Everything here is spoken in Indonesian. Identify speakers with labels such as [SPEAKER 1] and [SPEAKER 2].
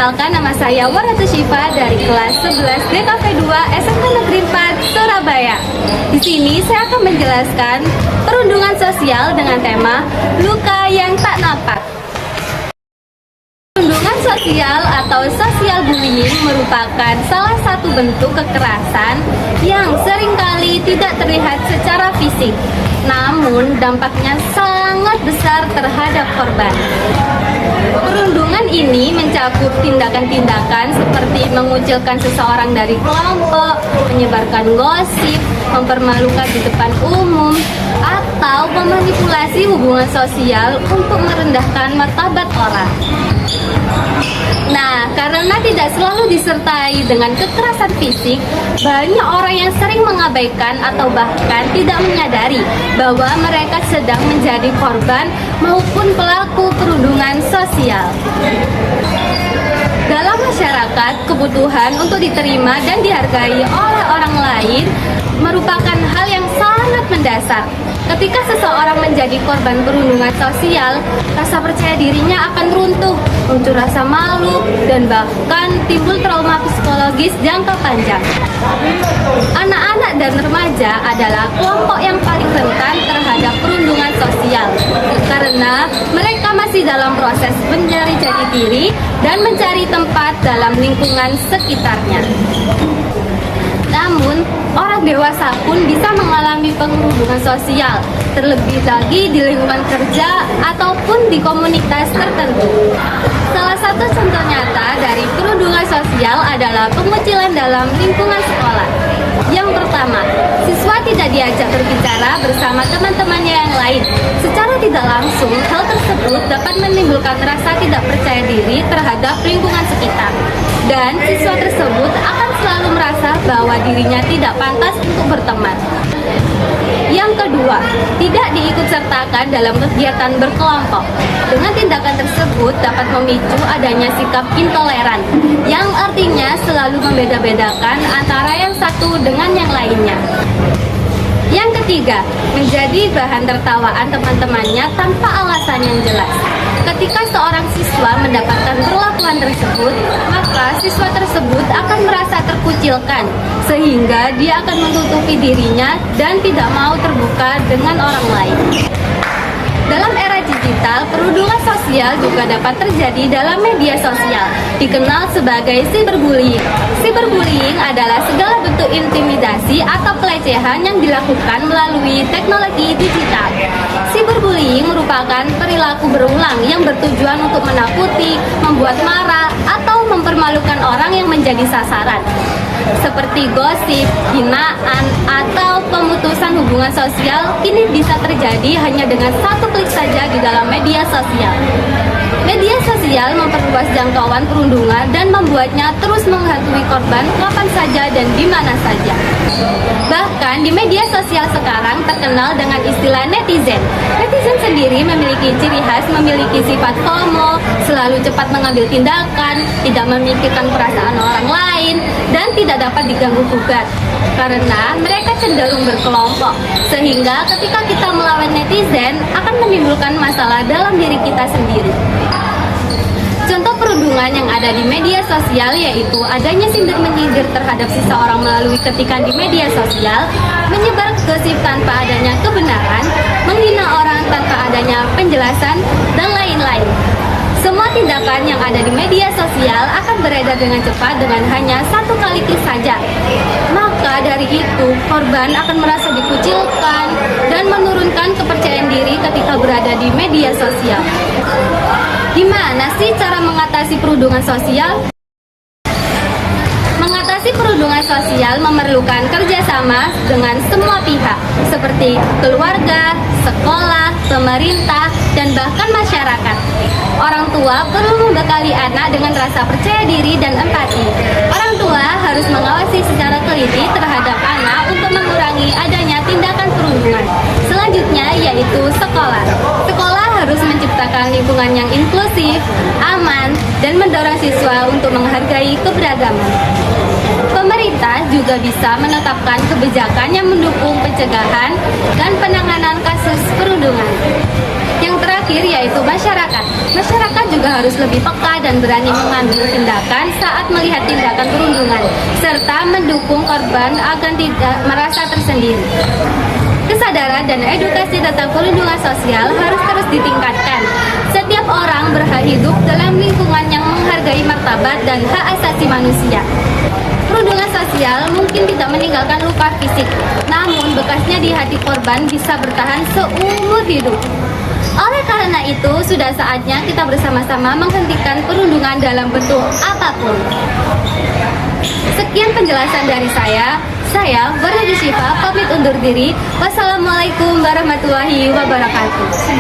[SPEAKER 1] Perkenalkan, nama saya Waratu Syifa dari kelas 11 DKV 2 SMK Negeri 4 Surabaya. Di sini saya akan menjelaskan perundungan sosial dengan tema luka yang tak nampak. Perundungan sosial atau social bullying merupakan salah satu bentuk kekerasan yang seringkali tidak terlihat secara fisik, namun dampaknya sangat besar terhadap korban. Perundungan ini mencakup tindakan-tindakan seperti mengucilkan seseorang dari kelompok, menyebarkan gosip, mempermalukan di depan umum, atau memanipulasi hubungan sosial untuk merendahkan martabat orang. Nah, karena tidak selalu disertai dengan kekerasan fisik, banyak orang yang sering mengabaikan atau bahkan tidak menyadari bahwa mereka sedang menjadi korban maupun pelaku perundungan sosial. Dalam masyarakat, kebutuhan untuk diterima dan dihargai oleh orang lain merupakan hal yang sangat mendasar. Ketika seseorang menjadi korban perundungan sosial, rasa percaya dirinya akan runtuh, muncul rasa malu, dan bahkan timbul trauma psikologis jangka panjang. Anak-anak dan remaja adalah kelompok yang paling rentan terhadap perundungan sosial, karena mereka masih dalam proses mencari jati diri dan mencari tempat dalam lingkungan sekitarnya. Namun, orang dewasa pun bisa mengalami perundungan sosial, terlebih lagi di lingkungan kerja ataupun di komunitas tertentu. Salah satu contoh nyata dari perundungan sosial adalah pengucilan dalam lingkungan sekolah. Yang pertama, siswa tidak diajak berbicara bersama teman-temannya yang lain. Secara tidak langsung, hal tersebut dapat menimbulkan rasa tidak percaya diri terhadap lingkungan sekitar. Dan siswa tersebut akan selalu merasa bahwa dirinya tidak pantas untuk berteman. Yang kedua, tidak diikutsertakan dalam kegiatan berkelompok. Dengan tindakan tersebut dapat memicu adanya sikap intoleran, yang artinya selalu membeda-bedakan antara yang satu dengan yang lainnya. Yang ketiga, menjadi bahan tertawaan teman-temannya tanpa alasan yang jelas. Ketika seorang siswa mendapatkan perlakuan tersebut, maka siswa tersebut akan merasa terkucilkan, sehingga dia akan menutupi dirinya dan tidak mau terbuka dengan orang lain. Dalam era digital, perundungan sosial juga dapat terjadi dalam media sosial, dikenal sebagai cyberbullying. Cyberbullying adalah segala bentuk intimidasi atau pelecehan yang dilakukan melalui teknologi digital. Cyberbullying merupakan perilaku berulang yang bertujuan untuk menakuti, membuat marah, atau mempermalukan orang yang menjadi sasaran, seperti gosip, hinaan, atau pemutusan hubungan sosial. Kini bisa terjadi hanya dengan satu klik saja di dalam media sosial. Media sosial memperluas jangkauan perundungan dan membuatnya terus menghantui korban kapan saja dan di mana saja. Bahkan di media sosial sekarang terkenal dengan istilah netizen. Netizen sendiri memiliki ciri khas memiliki sifat FOMO, selalu cepat mengambil tindakan, tidak memikirkan perasaan orang lain, dan tidak dapat diganggu gugat. Karena mereka cenderung berkelompok, sehingga ketika kita melawan netizen akan menimbulkan masalah dalam diri kita sendiri. Contoh perundungan yang ada di media sosial yaitu adanya sindir-menyindir terhadap seseorang melalui ketikan di media sosial, menyebar gosip tanpa adanya kebenaran, menghina orang tanpa adanya penjelasan, dan lain-lain. Semua tindakan yang ada di media sosial akan beredar dengan cepat dengan hanya satu kali klik saja. Maka dari itu, korban akan merasa dikucilkan dan menurunkan kepercayaan diri ketika berada di media sosial. Gimana sih cara mengatasi perundungan sosial? Mengatasi perundungan sosial memerlukan kerjasama dengan semua pihak, seperti keluarga, sekolah, pemerintah, dan bahkan masyarakat. Orang tua perlu membekali anak dengan rasa percaya diri dan empati. Orang tua harus mengawasi secara teliti terhadap anak untuk mengurangi adanya tindakan perundungan. Selanjutnya yaitu sekolah. Sekolah harus menciptakan lingkungan yang inklusif, aman, dan mendorong siswa untuk menghargai keberagaman. Pemerintah juga bisa menetapkan kebijakan yang mendukung pencegahan dan penanganan kasus perundungan. Yang terakhir terakhir yaitu masyarakat. Masyarakat juga harus lebih peka dan berani mengambil tindakan saat melihat tindakan perundungan, serta mendukung korban agar tidak merasa tersendiri. Kesadaran dan edukasi tentang perlindungan sosial harus terus ditingkatkan. Setiap orang berhak hidup dalam lingkungan yang menghargai martabat dan hak asasi manusia. Perundungan sosial mungkin tidak meninggalkan luka fisik, namun bekasnya di hati korban bisa bertahan seumur hidup. Oleh karena itu, sudah saatnya kita bersama-sama menghentikan perundungan dalam bentuk apapun. Sekian penjelasan dari saya. Saya, Wardah Syifa, pamit undur diri. Wassalamualaikum warahmatullahi wabarakatuh.